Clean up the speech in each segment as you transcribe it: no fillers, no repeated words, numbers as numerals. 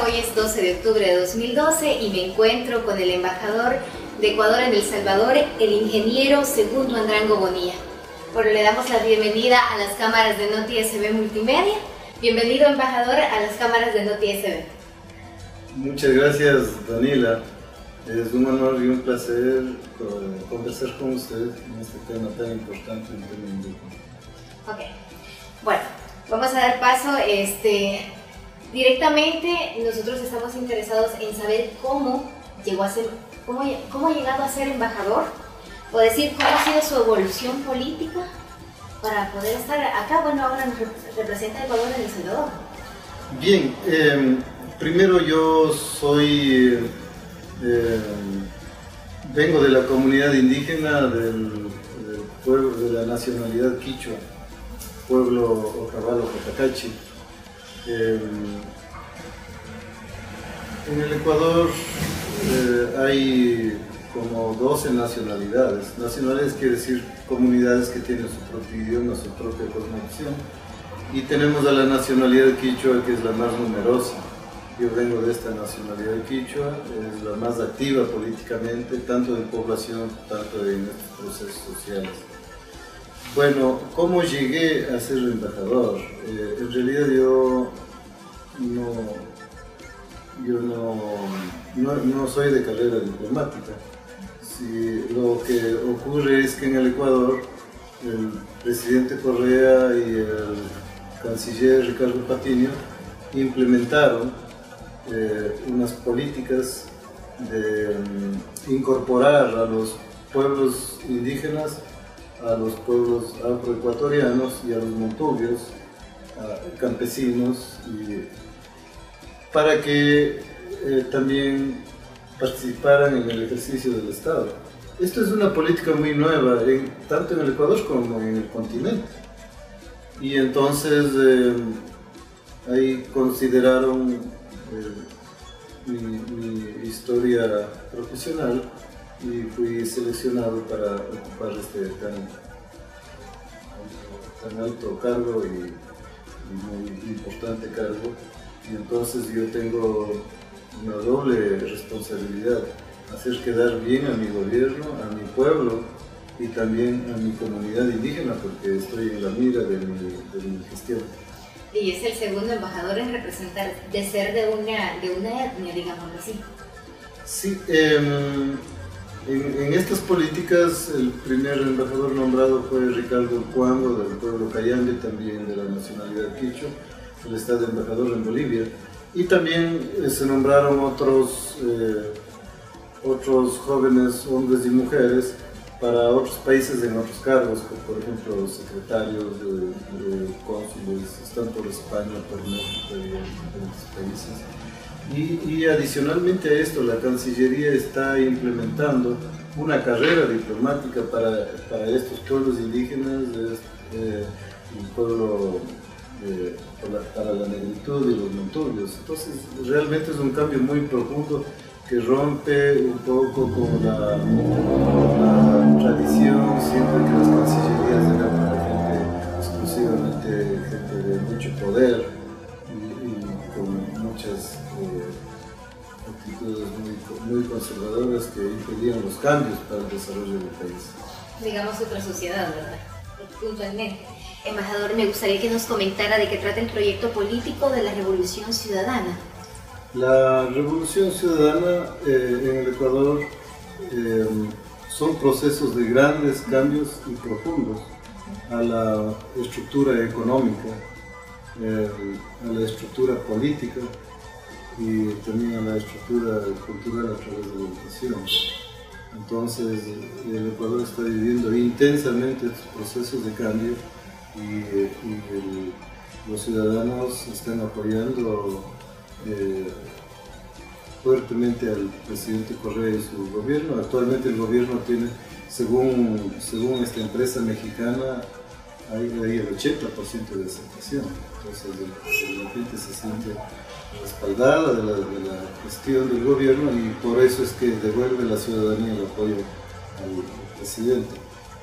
hoy es 12 de octubre de 2012 y me encuentro con el embajador de Ecuador en El Salvador, el ingeniero Segundo Andrango Bonilla. Bueno, le damos la bienvenida a las cámaras de Noti SB Multimedia. Bienvenido, embajador, a las cámaras de Noti SB. Muchas gracias, Daniela. Es un honor y un placer conversar con usted en este tema tan importante en el tema indígena. Ok, bueno, vamos a dar paso. Directamente nosotros estamos interesados en saber cómo llegó a ser, cómo ha llegado a ser embajador, o decir cómo ha sido su evolución política para poder estar acá. Bueno, ahora nos representa a Ecuador en El Salvador. Bien, primero yo vengo de la comunidad indígena del pueblo de la nacionalidad quichua, pueblo Ocabalo Cotacachi. En el Ecuador hay como 12 nacionalidades. Nacionalidades quiere decir comunidades que tienen su propio idioma, su propia cosmovisión. Y tenemos a la nacionalidad quichua, que es la más numerosa. Yo vengo de esta nacionalidad quichua, es la más activa políticamente, tanto en población, tanto en estos procesos sociales. Bueno, ¿cómo llegué a ser embajador? En realidad yo no soy de carrera diplomática. Sí, lo que ocurre es que en el Ecuador el presidente Correa y el canciller Ricardo Patiño implementaron unas políticas de incorporar a los pueblos indígenas, a los pueblos afroecuatorianos y a los montubios, campesinos, para que también participaran en el ejercicio del Estado. Esto es una política muy nueva, tanto en el Ecuador como en el continente. Y entonces ahí consideraron mi historia profesional y fui seleccionado para ocupar este tan alto cargo y muy importante cargo. Y entonces yo tengo una doble responsabilidad: hacer quedar bien a mi gobierno, a mi pueblo y también a mi comunidad indígena, porque estoy en la mira de mi gestión. Y es el segundo embajador en representar, de ser de una etnia, digámoslo así. Sí, en estas políticas el primer embajador nombrado fue Ricardo Cuango, del pueblo Cayambe, también de la nacionalidad quichua. Él está de embajador en Bolivia. Y también se nombraron otros jóvenes hombres y mujeres para otros países en otros cargos, por ejemplo secretarios, cónsules, están por España, por México y en diferentes países. Y adicionalmente a esto, la Cancillería está implementando una carrera diplomática para estos pueblos indígenas, el pueblo para la negritud y los montubios. Entonces realmente es un cambio muy profundo que rompe un poco con la tradición siempre que las cancillerías eran para gente, exclusivamente gente de mucho poder y con muchas actitudes muy conservadoras que impedían los cambios para el desarrollo del país. Digamos otra sociedad, ¿verdad? Puntualmente. Embajador, me gustaría que nos comentara de qué trata el proyecto político de la Revolución Ciudadana. La Revolución Ciudadana en el Ecuador son procesos de grandes cambios y profundos a la estructura económica, a la estructura política y también a la estructura cultural a través de la educación. Entonces el Ecuador está viviendo intensamente estos procesos de cambio y los ciudadanos están apoyando fuertemente al presidente Correa y su gobierno. Actualmente el gobierno tiene, según esta empresa mexicana, hay el 80% de aceptación. Entonces la gente se siente respaldada de la gestión del gobierno y por eso es que devuelve la ciudadanía el apoyo al presidente.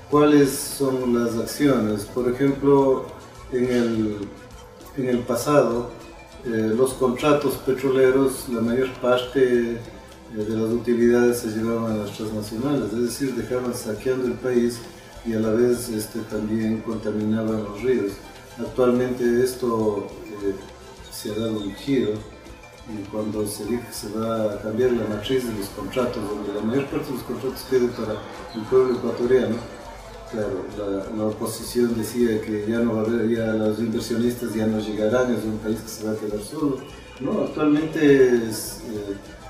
¿Cuáles son las acciones? Por ejemplo, en el pasado los contratos petroleros, la mayor parte de las utilidades se llevaban a las transnacionales, es decir, dejaban saqueando el país y a la vez también contaminaban los ríos. Actualmente esto se ha dado un giro y cuando se dice que se va a cambiar la matriz de los contratos, donde la mayor parte de los contratos queden para el pueblo ecuatoriano, claro, la oposición decía que ya no va a haber, ya los inversionistas ya no llegarán, es un país que se va a quedar solo. No, actualmente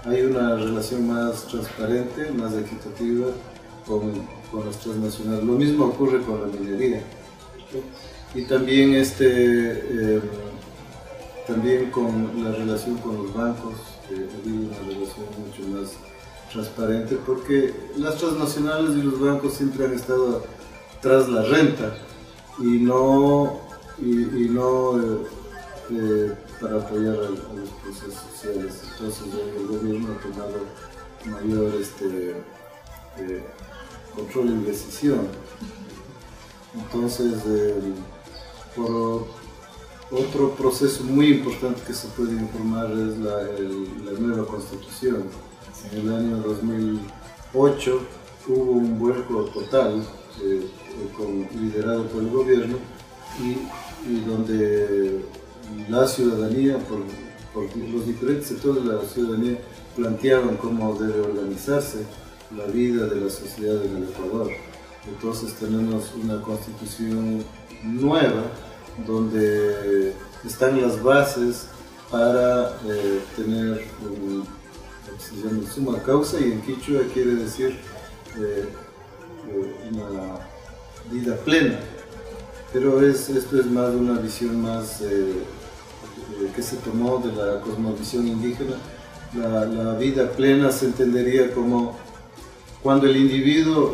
hay una relación más transparente, más equitativa con las transnacionales. Lo mismo ocurre con la minería. Y también, también con la relación con los bancos, ha habido una relación mucho más transparente porque las transnacionales y los bancos siempre han estado tras la renta y no para apoyar a los procesos sociales. Entonces el gobierno ha tomado mayor control y decisión. Entonces, otro proceso muy importante que se puede informar es la nueva constitución. En el año 2008 hubo un vuelco total liderado por el gobierno y donde la ciudadanía, por los diferentes sectores de la ciudadanía, planteaban cómo debe organizarse la vida de la sociedad en el Ecuador. Entonces tenemos una constitución nueva donde están las bases para tener lo que se llama suma causa, y en quichua quiere decir una vida plena. Pero esto es más una visión más que se tomó de la cosmovisión indígena. La vida plena se entendería como cuando el individuo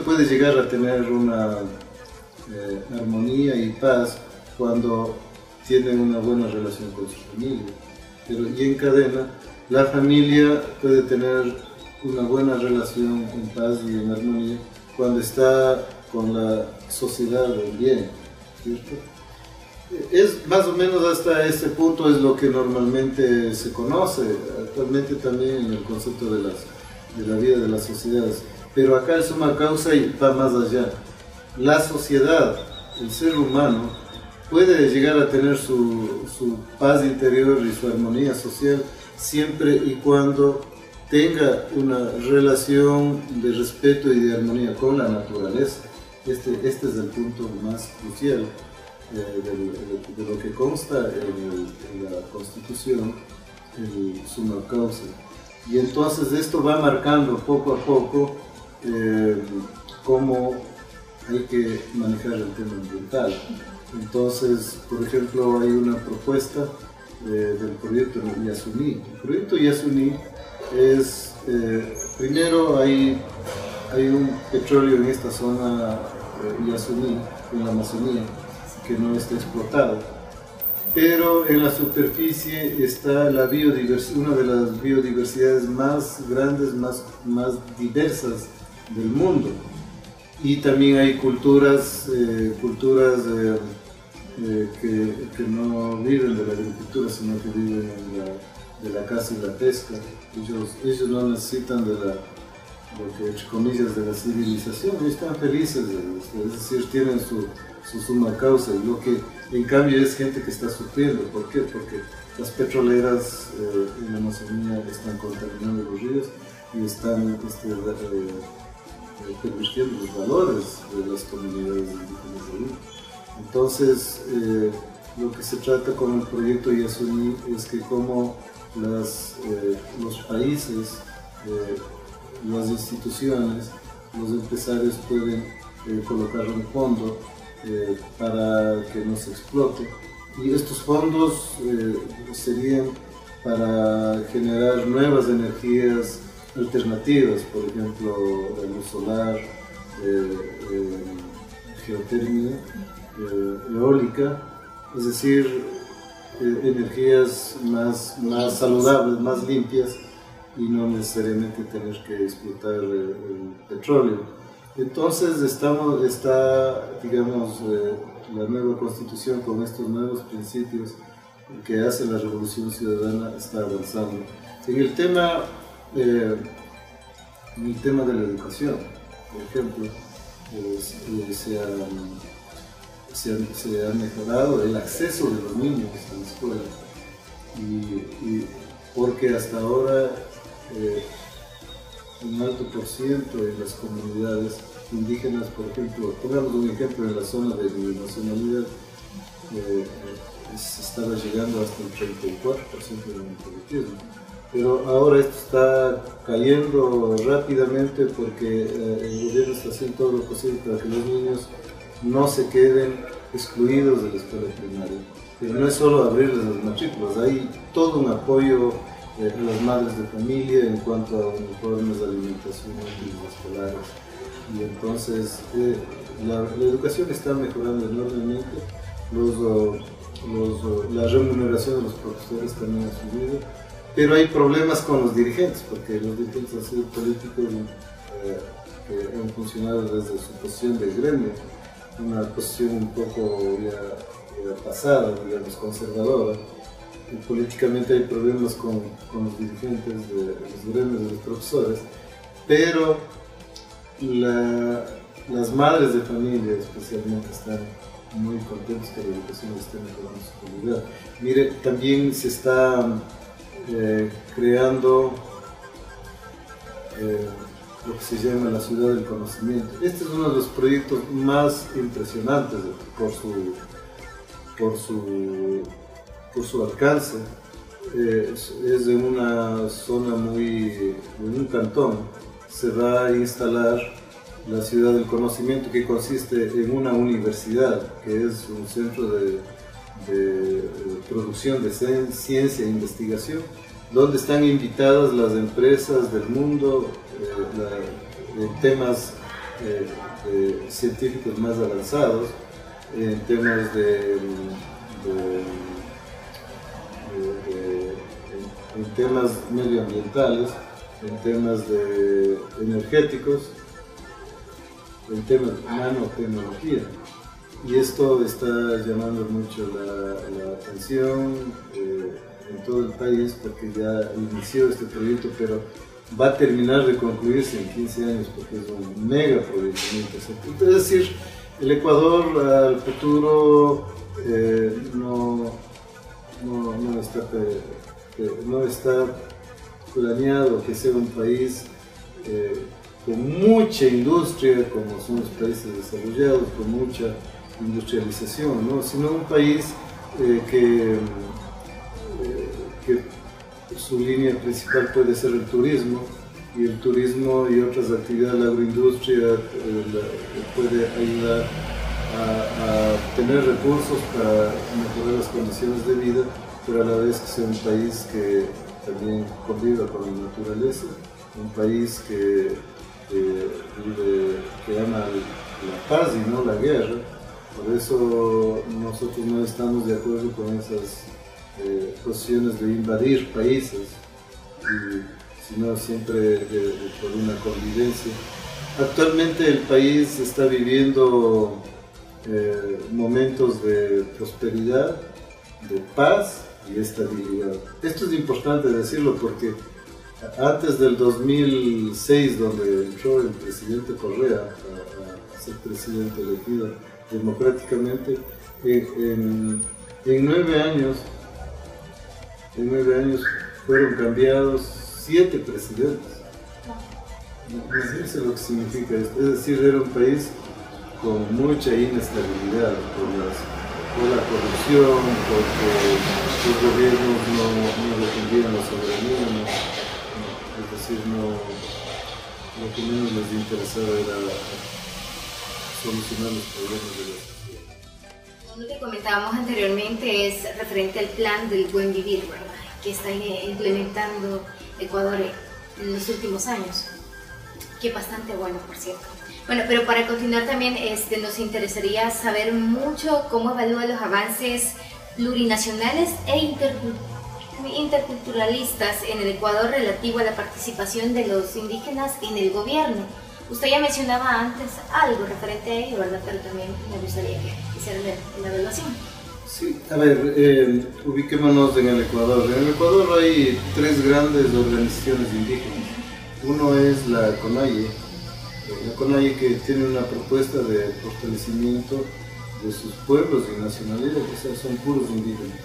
puede llegar a tener una armonía y paz cuando tiene una buena relación con su familia. Y en cadena, la familia puede tener una buena relación en paz y en armonía cuando está con la sociedad del bien, ¿cierto? Es más o menos hasta ese punto es lo que normalmente se conoce actualmente también en el concepto de la vida de las sociedades. Pero acá el suma causa va más allá. La sociedad, el ser humano, puede llegar a tener su paz interior y su armonía social siempre y cuando tenga una relación de respeto y de armonía con la naturaleza. Este es el punto más crucial de lo que consta en la Constitución, el suma causa. Y entonces esto va marcando poco a poco cómo hay que manejar el tema ambiental. Entonces, por ejemplo, hay una propuesta del proyecto Yasuní. El proyecto Yasuní es, primero hay un petróleo en esta zona Yasuní, en la Amazonía, que no está explotado. Pero en la superficie está la biodiversidad, una de las biodiversidades más grandes, más diversas del mundo. Y también hay culturas que no viven de la agricultura, sino que viven de la caza y la pesca. Ellos no necesitan de lo que, entre comillas, de la civilización, ellos están felices, es decir, tienen su suma causa, y lo que en cambio es gente que está sufriendo. ¿Por qué? Porque las petroleras en la Amazonía están contaminando los ríos y están pervirtiendo los valores de las comunidades indígenas de ahí. Entonces, lo que se trata con el proyecto Yasuní es que como los países, las instituciones, los empresarios pueden colocar un fondo para que no se explote, y estos fondos serían para generar nuevas energías alternativas, por ejemplo, la luz solar, geotermia, eólica, es decir, energías más saludables, más limpias, y no necesariamente tener que explotar el petróleo. Entonces está, digamos, la nueva constitución con estos nuevos principios que hace la Revolución Ciudadana está avanzando. En el tema de la educación, por ejemplo, se ha mejorado el acceso de los niños a la escuela, y porque hasta ahora un alto por ciento en las comunidades indígenas, por ejemplo, pongamos un ejemplo, en la zona de mi nacionalidad, se estaba llegando hasta el 34% del analfabetismo. Pero ahora esto está cayendo rápidamente porque el gobierno está haciendo todo lo posible para que los niños no se queden excluidos de la escuela primaria. Pero no es solo abrirles las matrículas, hay todo un apoyo a las madres de familia en cuanto a uniformes, alimentación, útiles escolares. Y entonces la educación está mejorando enormemente, la remuneración de los profesores también ha subido, pero hay problemas con los dirigentes, porque los dirigentes han sido políticos que han funcionado desde su posición de gremio, una posición un poco ya pasada, digamos, conservadora. Y políticamente hay problemas con los dirigentes de los gremios de los profesores, pero las madres de familia especialmente están muy contentos que la educación esté mejorando su calidad. Mire, también se está creando lo que se llama la ciudad del conocimiento. Este es uno de los proyectos más impresionantes por su alcance. Es de una zona en un cantón. Se va a instalar la ciudad del conocimiento, que consiste en una universidad, que es un centro de producción de ciencia e investigación, donde están invitadas las empresas del mundo en temas científicos más avanzados, en temas en temas medioambientales, en temas energéticos, en temas de nanotecnología. Y esto está llamando mucho la atención en todo el país, porque ya inició este proyecto, pero va a terminar de concluirse en 15 años, porque es un mega proyecto muy interesante. Es decir, el Ecuador al futuro no está planeado que sea un país con mucha industria, como son los países desarrollados, con mucha industrialización, ¿no? Sino un país que su línea principal puede ser el turismo, y el turismo y otras actividades, la agroindustria puede ayudar a tener recursos para mejorar las condiciones de vida, pero a la vez que sea un país que también conviva con la naturaleza, un país que ama la paz y no la guerra. Por eso nosotros no estamos de acuerdo con esas posiciones de invadir países, sino siempre por una convivencia. Actualmente el país está viviendo momentos de prosperidad, de paz y estabilidad. Esto es importante decirlo porque antes del 2006, donde entró el presidente Correa a ser presidente elegido democráticamente, en 9 años fueron cambiados 7 presidentes. No sé lo que significa esto. Es decir, era un país con mucha inestabilidad por la corrupción, porque los gobiernos no defendían la soberanía, es decir, lo que menos les interesaba era solucionar los problemas de la sociedad. Lo que comentábamos anteriormente es referente al plan del buen vivir, ¿verdad?, que está implementando Ecuador en los últimos años, que es bastante bueno, por cierto. Bueno, pero para continuar también nos interesaría saber mucho cómo evalúa los avances plurinacionales e interculturalistas en el Ecuador relativo a la participación de los indígenas en el gobierno. Usted ya mencionaba antes algo referente a ello, ¿verdad? Pero también me gustaría que hiciera la evaluación. Sí, a ver, ubiquémonos en el Ecuador. En el Ecuador hay tres grandes organizaciones indígenas. Uno es la CONAIE que tiene una propuesta de fortalecimiento de sus pueblos y nacionalidades, o sea, son puros indígenas,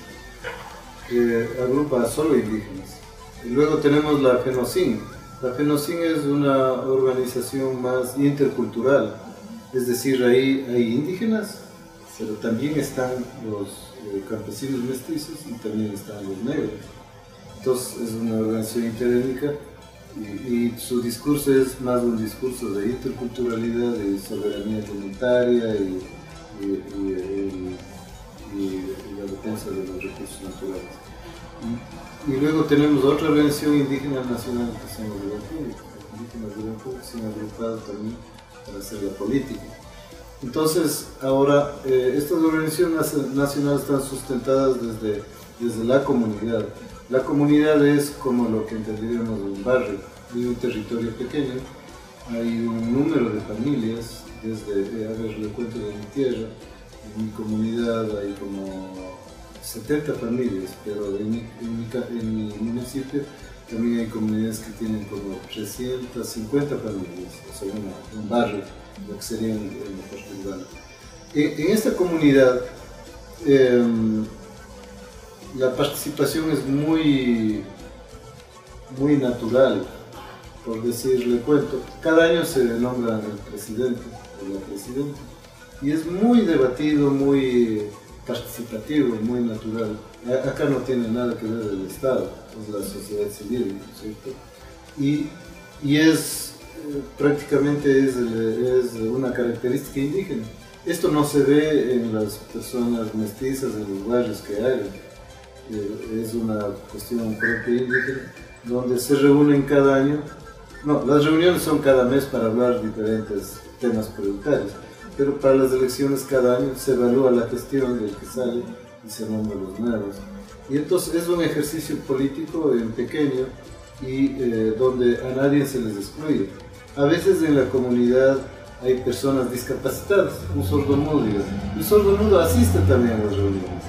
que agrupa solo indígenas. Y luego tenemos la FENOCIN. La FENOCIN es una organización más intercultural, es decir, ahí hay indígenas, pero también están los campesinos mestizos y también están los negros. Entonces es una organización interétnica y su discurso es más un discurso de interculturalidad, de soberanía alimentaria y la defensa de los recursos naturales. Y luego tenemos otra organización indígena nacional que son los de los indígenas de Huancú, que se han agrupado también para hacer la política. Entonces, ahora, estas organizaciones nacionales están sustentadas desde la comunidad. La comunidad es como lo que entenderíamos de un barrio, de un territorio pequeño. Hay un número de familias, le cuento de mi tierra, en mi comunidad hay como 70 familias, pero en mi municipio también hay comunidades que tienen como 350 familias, o sea, un barrio, lo que sería en la parte urbana. En esta comunidad la participación es muy natural, por decirle cuento. Cada año se nombra el presidente o la presidenta y es muy debatido, muy participativo, muy natural. Acá no tiene nada que ver el Estado, es la sociedad civil, ¿cierto? Y es prácticamente es una característica indígena. Esto no se ve en las personas mestizas, en los barrios que hay. Es una cuestión propia indígena, donde se reúnen cada año. No, las reuniones son cada mes para hablar diferentes temas prioritarios, pero para las elecciones cada año se evalúa la gestión del que sale y se nombran los nuevos. Y entonces es un ejercicio político en pequeño y donde a nadie se les excluye. A veces en la comunidad hay personas discapacitadas, un sordomudo, digamos. El sordomudo asiste también a las reuniones.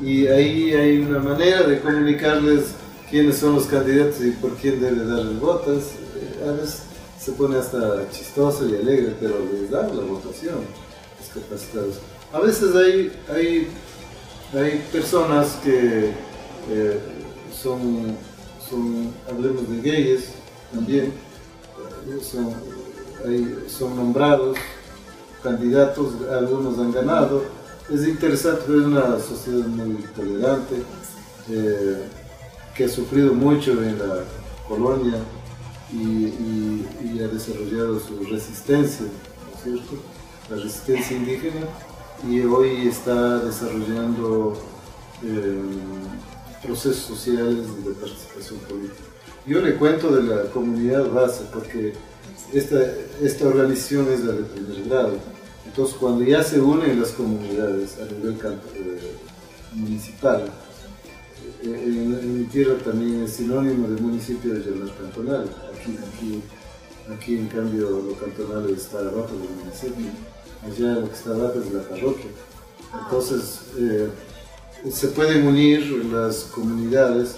Y ahí hay una manera de comunicarles quiénes son los candidatos y por quién debe darles votos. A veces se pone hasta chistoso y alegre, pero les dan la votación, discapacitados. A veces hay personas que hablemos de gayes también, son nombrados candidatos, algunos han ganado. Es interesante, pero es una sociedad muy tolerante, que ha sufrido mucho en la colonia y ha desarrollado su resistencia, ¿no es cierto? La resistencia indígena, y hoy está desarrollando procesos sociales de participación política. Yo le cuento de la comunidad base porque esta organización es la de primer grado. Entonces, cuando ya se unen las comunidades a nivel municipal, en mi tierra también es sinónimo de municipio de llamar cantonal. Aquí en cambio lo cantonal está abajo del municipio, allá lo que está abajo es la parroquia. Entonces se pueden unir las comunidades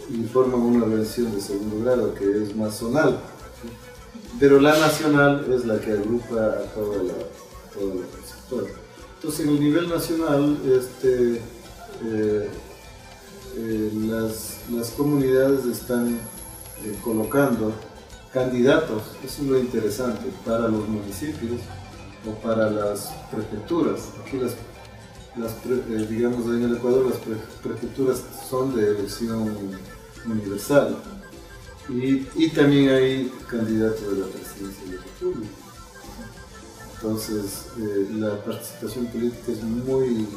y forman una organización de segundo grado que es más zonal, pero la nacional es la que agrupa a toda la sector. Entonces en el nivel nacional las comunidades están colocando candidatos, eso es lo interesante, para los municipios o para las prefecturas. Aquí digamos en el Ecuador las prefecturas son de elección universal y también hay candidatos de la presidencia de la República. Entonces la participación política es muy,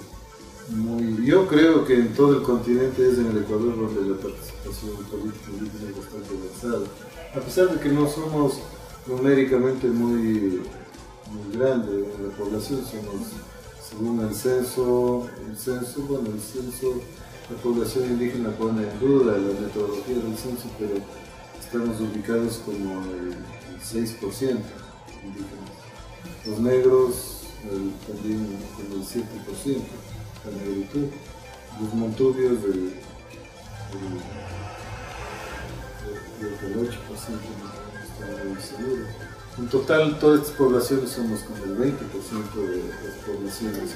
yo creo que en todo el continente es en el Ecuador donde la participación política es bastante avanzada. A pesar de que no somos numéricamente muy grande en la población, somos, según el censo, la población indígena pone en duda la metodología del censo, pero estamos ubicados como el 6% indígenas. Los negros también como el 7%. la negritud, los montubios del 8%, no estoy muy seguro. En total, todas estas poblaciones somos como el 20% de las poblaciones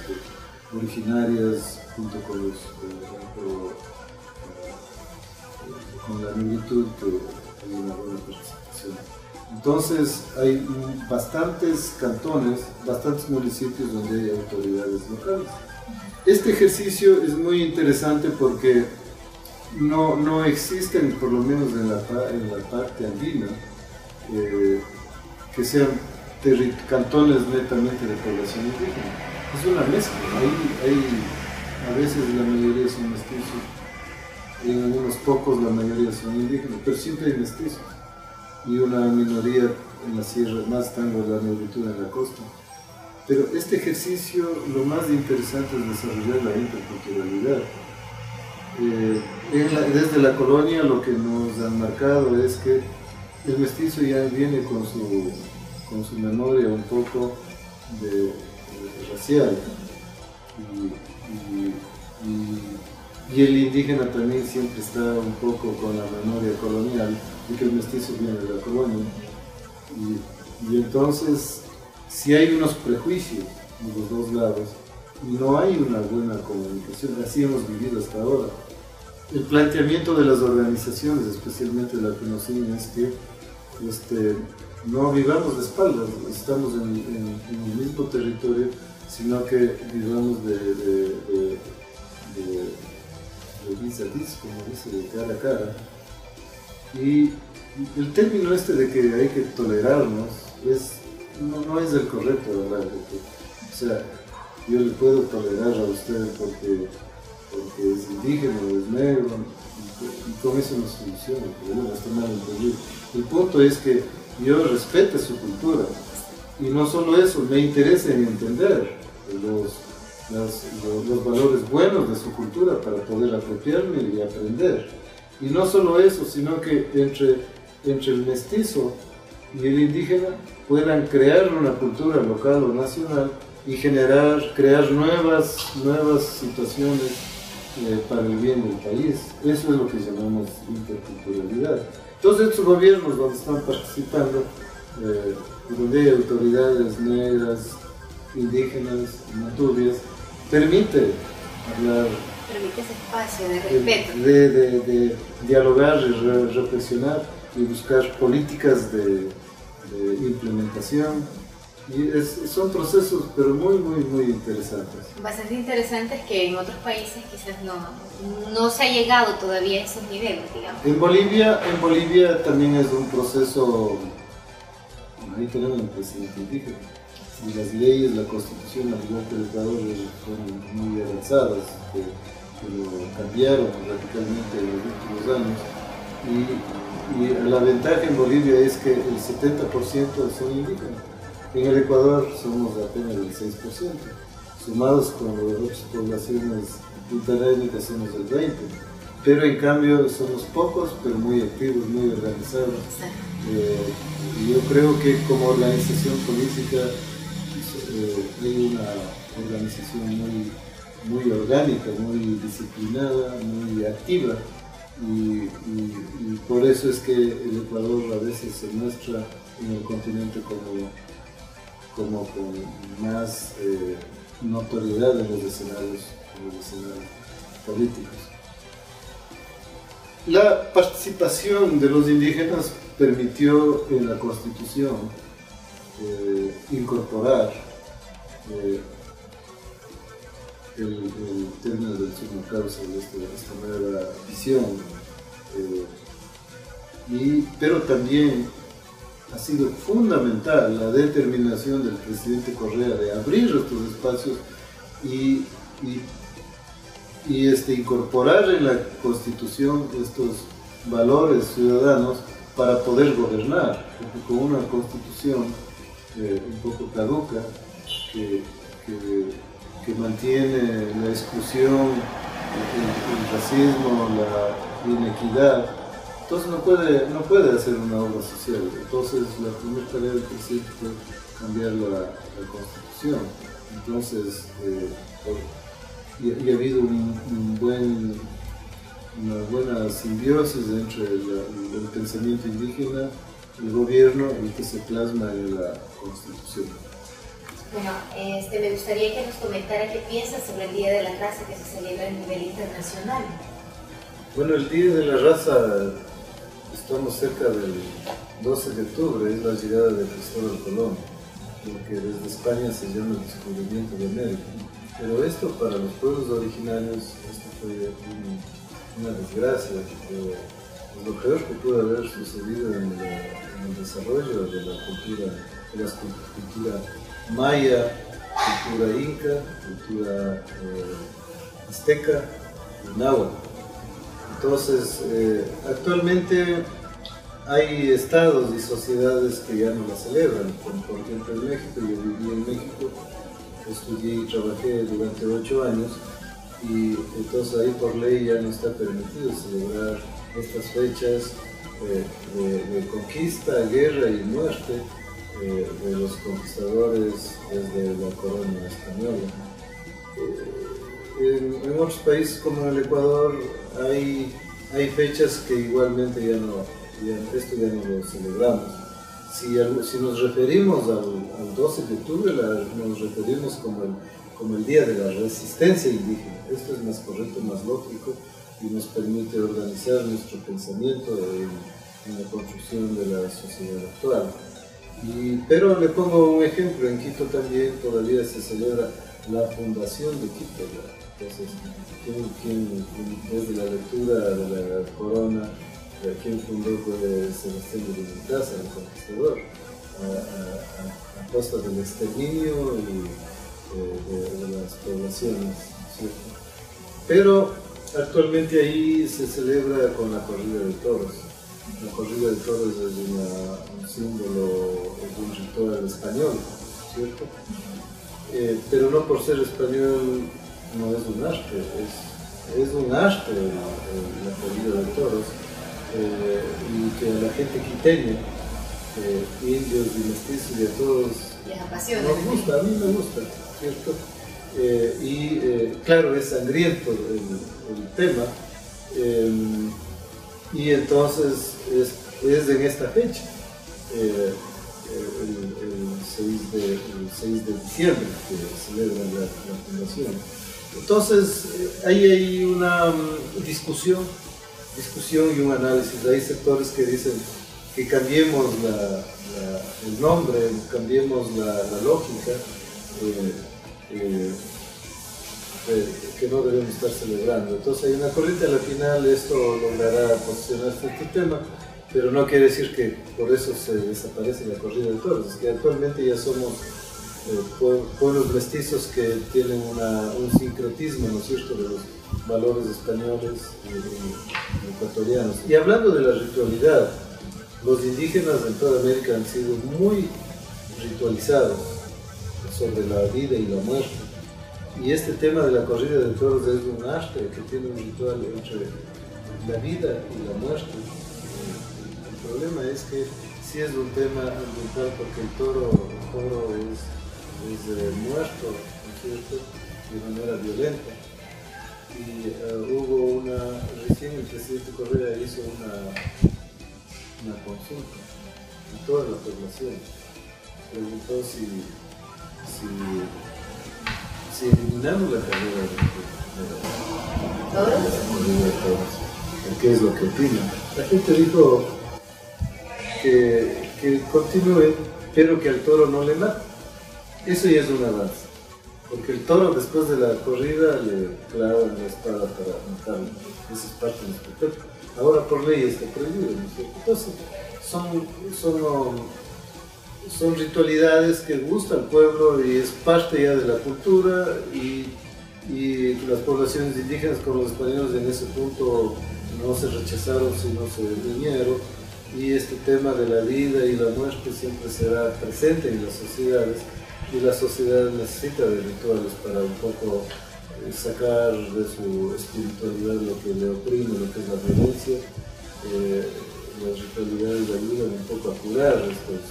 originarias, junto con los, con la negritud, que hay una buena participación. Entonces, hay bastantes cantones, bastantes municipios donde hay autoridades locales. Este ejercicio es muy interesante porque no existen, por lo menos en la parte andina, que sean cantones netamente de población indígena. Es una mezcla. A veces la mayoría son mestizos, y en algunos pocos la mayoría son indígenas, pero siempre hay mestizos. Y una minoría en la sierra, más tango la negritud en la costa. Pero este ejercicio, lo más interesante es desarrollar la interculturalidad. Desde la colonia lo que nos han marcado es que el mestizo ya viene con su memoria un poco racial, y el indígena también siempre está un poco con la memoria colonial, y que el mestizo viene de la colonia. Y entonces, si hay unos prejuicios de los dos lados, no hay una buena comunicación. Así hemos vivido hasta ahora. El planteamiento de las organizaciones, especialmente la que nos siguen, es que no vivamos de espaldas, estamos en el mismo territorio, sino que vivamos de vis a vis, como dice, de cara a cara. Y el término de que hay que tolerarnos no es el correcto, ¿verdad? O sea, yo le puedo tolerar a usted porque es indígena o es negro, y con eso no se soluciona, pero no está mal entendido. El punto es que yo respete su cultura, y no solo eso, me interesa en entender los valores buenos de su cultura para poder apropiarme y aprender. Y no solo eso, sino que entre el mestizo y el indígena puedan crear una cultura local o nacional y crear nuevas situaciones para el bien del país. Eso es lo que llamamos interculturalidad. Entonces, estos gobiernos donde están participando, donde hay autoridades negras, indígenas, montubias, permite hablar, permite ese espacio de respeto, de dialogar y reflexionar y buscar políticas de implementación. Y son procesos, pero muy interesantes. Bastante interesantes, que en otros países quizás no se ha llegado todavía a esos niveles, digamos. En Bolivia también es un proceso. Ahí tenemos un presidente indígena. Y las leyes, la constitución, al igual que el Ecuador, fueron muy avanzadas, que lo cambiaron radicalmente en los últimos años. Y la ventaja en Bolivia es que el 70% son indígenas. En el Ecuador somos apenas el 6%, sumados con las otras poblaciones interétnicas somos el 20%, pero en cambio somos pocos, pero muy activos, muy organizados. Y yo creo que como organización política hay una organización muy orgánica, muy disciplinada, muy activa, y por eso es que el Ecuador a veces se muestra en el continente como con más notoriedad en los escenarios políticos. La participación de los indígenas permitió en la Constitución incorporar el término del summa causa, de esta nueva visión, pero también ha sido fundamental la determinación del presidente Correa de abrir estos espacios y incorporar en la Constitución estos valores ciudadanos para poder gobernar, porque con una Constitución un poco caduca, que mantiene la exclusión, el racismo, la inequidad, entonces no puede hacer una obra social. Entonces la primera tarea del presidente fue cambiar la Constitución. Entonces y ha habido una buena simbiosis entre el pensamiento indígena, el gobierno y que se plasma en la Constitución. Bueno, me gustaría que nos comentara qué piensas sobre el Día de la Raza que se celebra a nivel internacional. Bueno, el Día de la Raza, estamos cerca del 12 de octubre, es la llegada de Cristóbal Colón, porque desde España se llama el descubrimiento de América. Pero esto para los pueblos originarios, esto fue una desgracia, lo peor que pudo haber sucedido en el desarrollo de la cultura maya, cultura inca, cultura azteca y náhuatl. Entonces, actualmente hay estados y sociedades que ya no la celebran, como por ejemplo en México. Yo viví en México, estudié y trabajé durante 8 años, y entonces ahí por ley ya no está permitido celebrar estas fechas de conquista, guerra y muerte de los conquistadores desde la corona española. En otros países como el Ecuador hay fechas que igualmente esto ya no lo celebramos. Si nos referimos al 12 de octubre, nos referimos como el Día de la Resistencia Indígena. Esto es más correcto, más lógico, y nos permite organizar nuestro pensamiento en la construcción de la sociedad actual. Pero le pongo un ejemplo, en Quito también todavía se celebra la fundación de Quito. Entonces, desde la lectura de la corona, quien fundó fue Sebastián de Belalcázar, el conquistador, a costa del exterminio y de las poblaciones, ¿cierto? Pero actualmente ahí se celebra con la corrida de toros. La corrida de toros es un símbolo, es un ritual español, ¿cierto? Pero no por ser español no es un arte, es un arte la corrida de toros, y que a la gente quiteña, indios y mestizos y a todos les apasiona. Nos gusta, a mí me gusta, ¿cierto? Claro, es sangriento el tema, y entonces es en esta fecha, el 6 de diciembre, que celebra la fundación. Entonces, ahí hay una discusión y un análisis. Hay sectores que dicen que cambiemos el nombre, cambiemos la lógica, que no debemos estar celebrando. Entonces hay una corriente, a la final esto logrará posicionarse este tema, pero no quiere decir que por eso se desaparece la corrida de toros. Es que actualmente ya somos pueblos mestizos que tienen un sincretismo, ¿no es cierto?, de los valores españoles y ecuatorianos. Y hablando de la ritualidad, los indígenas en toda América han sido muy ritualizados sobre la vida y la muerte. Y este tema de la corrida de toros es un arte que tiene un ritual entre la vida y la muerte. El problema es que sí es un tema ambiental, porque el toro es muerto, ¿no es cierto?, de manera violenta. Y recién el presidente Correa hizo una consulta a toda la población. Preguntó si eliminamos la carrera de toros, ¿qué es lo que opinan? La gente dijo que continúe, pero que al toro no le mate. Eso ya es un avance, porque el toro después de la corrida le clavan la espada para matarlo. Esa es parte del espectáculo. Ahora por ley está prohibido, ¿no es cierto? Entonces son ritualidades que gusta al pueblo y es parte ya de la cultura, y las poblaciones indígenas con los españoles en ese punto no se rechazaron, sino se unieron, y este tema de la vida y la muerte siempre será presente en las sociedades, y la sociedad necesita de rituales para un poco sacar de su espiritualidad lo que le oprime, lo que es la violencia. Las ritualidades ayudan un poco a curar estos.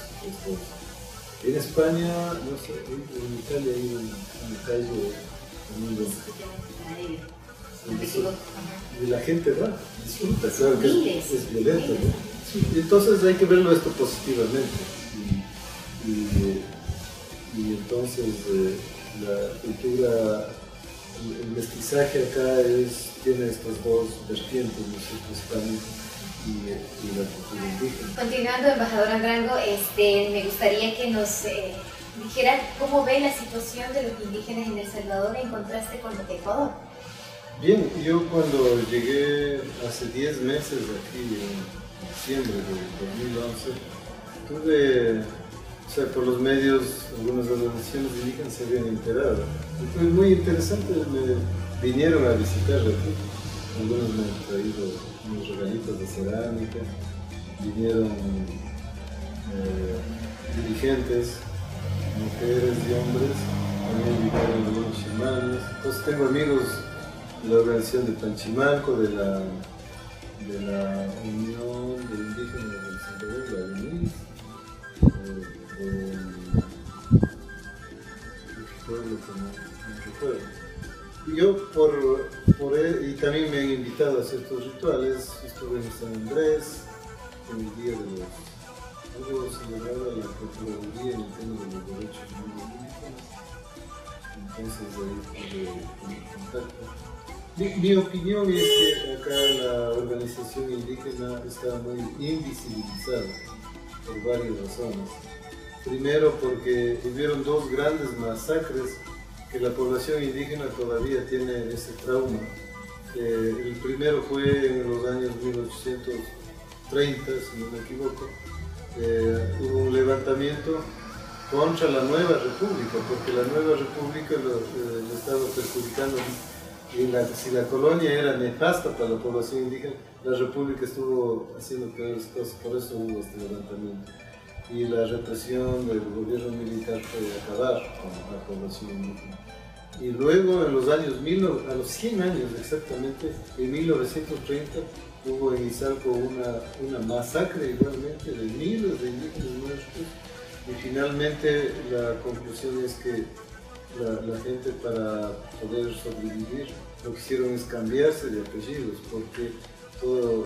En España, no sé, en Italia hay una calle muy Si no me equivoco. Y la gente va, disfruta, claro que es violento, ¿no? Sí. Entonces hay que verlo esto positivamente. Y entonces la cultura, el mestizaje acá tiene estas dos vertientes, ¿no es cierto? Hispánico y la cultura indígena. Continuando, embajador Andrango, me gustaría que nos dijera cómo ve la situación de los indígenas en El Salvador en contraste con los de Ecuador. Bien, yo cuando llegué hace 10 meses aquí en diciembre de 2011, o sea, por los medios, algunas organizaciones indígenas se habían enterado. Y fue muy interesante, me vinieron a visitar aquí. Algunos me han traído unos regalitos de cerámica, vinieron dirigentes, mujeres y hombres, también vinieron algunos chamanes. Entonces tengo amigos de la organización de Panchimalco, de la Unión de Indígenas del Salvador, la UNIS, y yo y también me han invitado a hacer estos rituales. Estuve en San Andrés en el día de algo celebrado la Procuraduría en el tema de los derechos indígenas. Entonces ahí tuve contacto. Mi opinión es que acá la organización indígena está muy invisibilizada por varias razones. Primero porque hubieron dos grandes masacres que la población indígena todavía tiene ese trauma. El primero fue en los años 1830, si no me equivoco. Hubo un levantamiento contra la nueva república, porque la nueva república le estaba perjudicando. Si la colonia era nefasta para la población indígena, la república estuvo haciendo peores cosas, por eso hubo este levantamiento. Y la represión del gobierno militar fue acabar con la población indígena. Y luego, en los años, a los 100 años exactamente, en 1930, hubo en Izalco una masacre igualmente de miles de indígenas nuestros. Y finalmente la conclusión es que la gente, para poder sobrevivir, lo que hicieron es cambiarse de apellidos, porque todo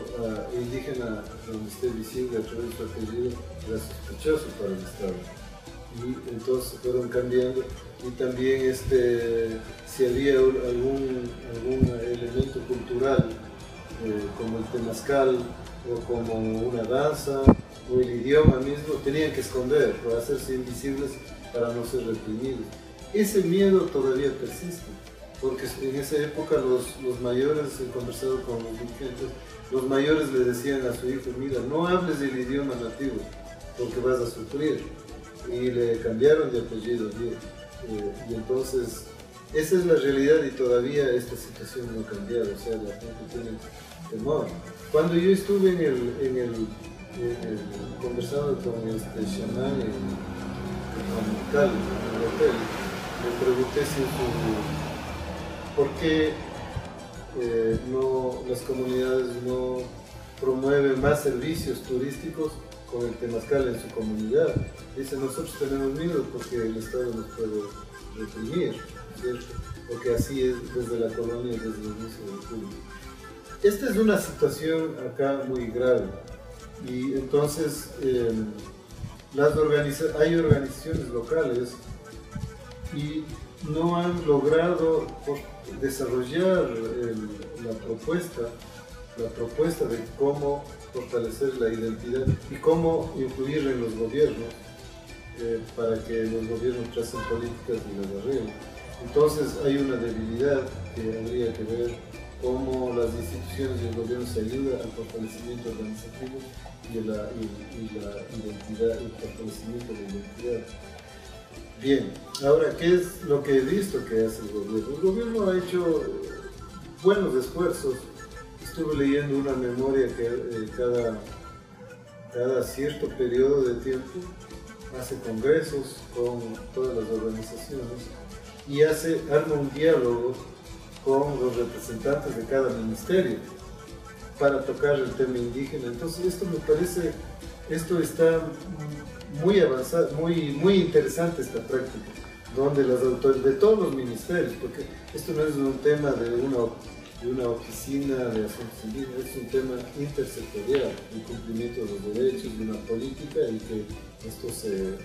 indígena donde esté visible a través de su apellido era sospechoso para el Estado. Y entonces fueron cambiando, y también si había algún elemento cultural como el temazcal o como una danza o el idioma mismo, tenían que esconder para hacerse invisibles, para no ser reprimidos. Ese miedo todavía persiste, porque en esa época los mayores, he conversado con los dirigentes, los mayores le decían a su hijo: mira, no hables el idioma nativo porque vas a sufrir. Y le cambiaron de apellido. Y entonces esa es la realidad, y todavía esta situación no ha cambiado. O sea, la gente tiene temor. Cuando yo estuve conversando con este chamán en Cali, en el hotel, me pregunté por qué las comunidades no promueven más servicios turísticos con el temazcal en su comunidad. Dice: nosotros tenemos miedo porque el Estado nos puede reprimir, ¿cierto? Porque así es desde la colonia, desde el inicio del República. Esta es una situación acá muy grave, y entonces hay organizaciones locales y no han logrado desarrollar la propuesta de cómo fortalecer la identidad y cómo influir en los gobiernos para que los gobiernos tracen políticas y las arreglen. Entonces hay una debilidad que habría que ver cómo las instituciones y el gobierno se ayudan al fortalecimiento organizativo y la identidad, el fortalecimiento de la identidad. Bien, ahora, ¿qué es lo que he visto que hace el gobierno? El gobierno ha hecho buenos esfuerzos. Estuve leyendo una memoria que cada cierto periodo de tiempo hace congresos con todas las organizaciones y arma un diálogo con los representantes de cada ministerio para tocar el tema indígena. Entonces esto está muy avanzado, muy interesante esta práctica, donde las autoridades de todos los ministerios, porque esto no es un tema de una oficina de asuntos indígenas, es un tema intersectorial, el cumplimiento de los derechos, de una política y que esto se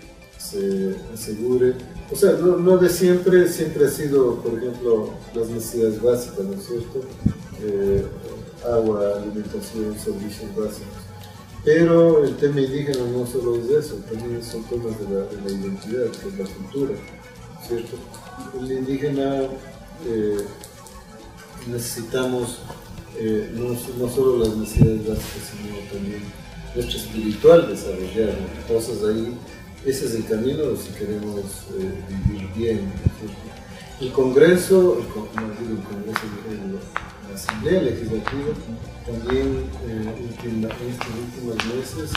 asegure. O sea, no de siempre, siempre ha sido, por ejemplo, las necesidades básicas, ¿no es cierto? Agua, alimentación, servicios básicos. Pero el tema indígena no solo es eso, también son temas de la identidad, que es la cultura, ¿cierto? El indígena necesitamos no solo las necesidades básicas, sino también nuestro espiritual desarrollar, ¿no? Cosas ahí. Ese es el camino si queremos vivir bien, ¿cierto? El Congreso, la Asamblea Legislativa, también en estos últimos meses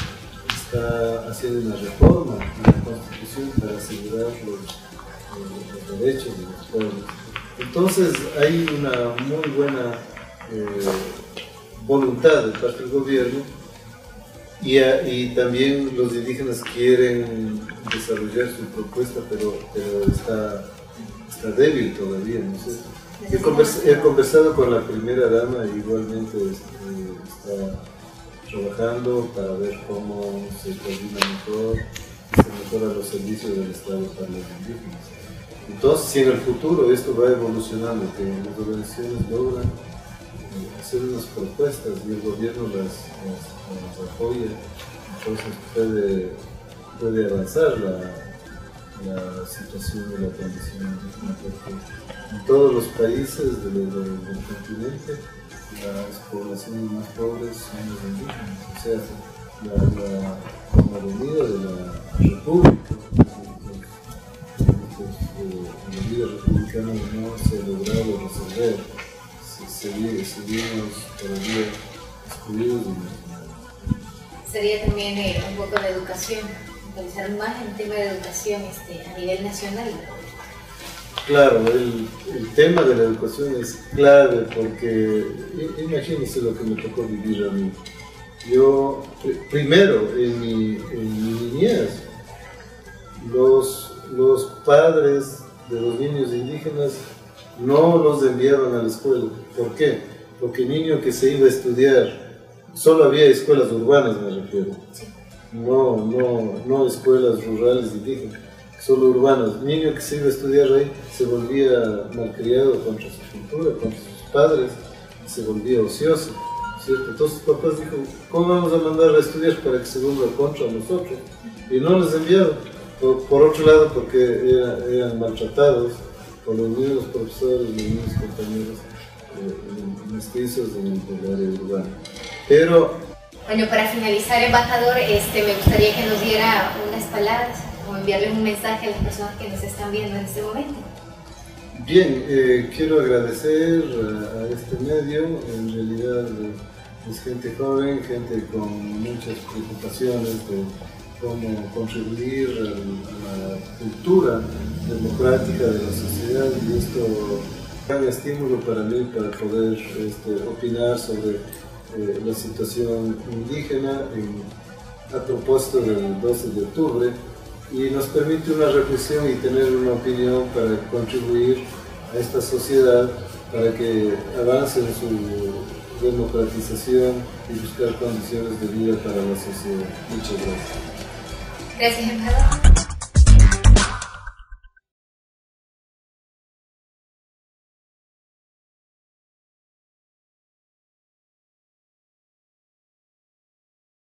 está haciendo una reforma de la Constitución para asegurar los derechos de los pueblos. Entonces hay una muy buena voluntad de parte del gobierno y también los indígenas quieren desarrollar su propuesta, pero está débil todavía, ¿no es cierto? He conversado con la primera dama y igualmente está trabajando para ver cómo se coordina mejor, se mejoran los servicios del Estado para los indígenas. Entonces, si en el futuro esto va evolucionando, que las organizaciones logran hacer unas propuestas y el gobierno las apoya, entonces puede avanzar la situación de la condición indígena, porque en todos los países del continente las poblaciones más pobres son los indígenas, o sea, la venida de la república, la vida republicana no se ha logrado resolver, seguimos todavía excluidos de la. Sería también un poco de educación, actualizar más el tema de educación a nivel nacional. Claro, el tema de la educación es clave porque imagínense lo que me tocó vivir a mí. Yo, primero, en mi niñez, los padres de los niños indígenas no los enviaban a la escuela. ¿Por qué? Porque el niño que se iba a estudiar, solo había escuelas urbanas, me refiero. Sí. No escuelas rurales indígenas, solo urbanas. El niño que se iba a estudiar ahí se volvía malcriado contra su cultura, contra sus padres, y se volvía ocioso, ¿cierto? Entonces los papás dijo, ¿cómo vamos a mandar a estudiar para que se vuelva contra nosotros? Y no les enviaron. Por otro lado, porque eran maltratados por los mismos profesores, los mismos compañeros mestizos del área urbana. Pero bueno, para finalizar, embajador, me gustaría que nos diera unas palabras o enviarle un mensaje a las personas que nos están viendo en este momento. Bien, quiero agradecer a este medio. En realidad es gente joven, gente con muchas preocupaciones de cómo contribuir a la cultura democrática de la sociedad, y esto es un estímulo para mí para poder opinar sobre la situación indígena a propósito del 12 de octubre, y nos permite una reflexión y tener una opinión para contribuir a esta sociedad para que avance en su democratización y buscar condiciones de vida para la sociedad. Muchas gracias. Gracias, embajador.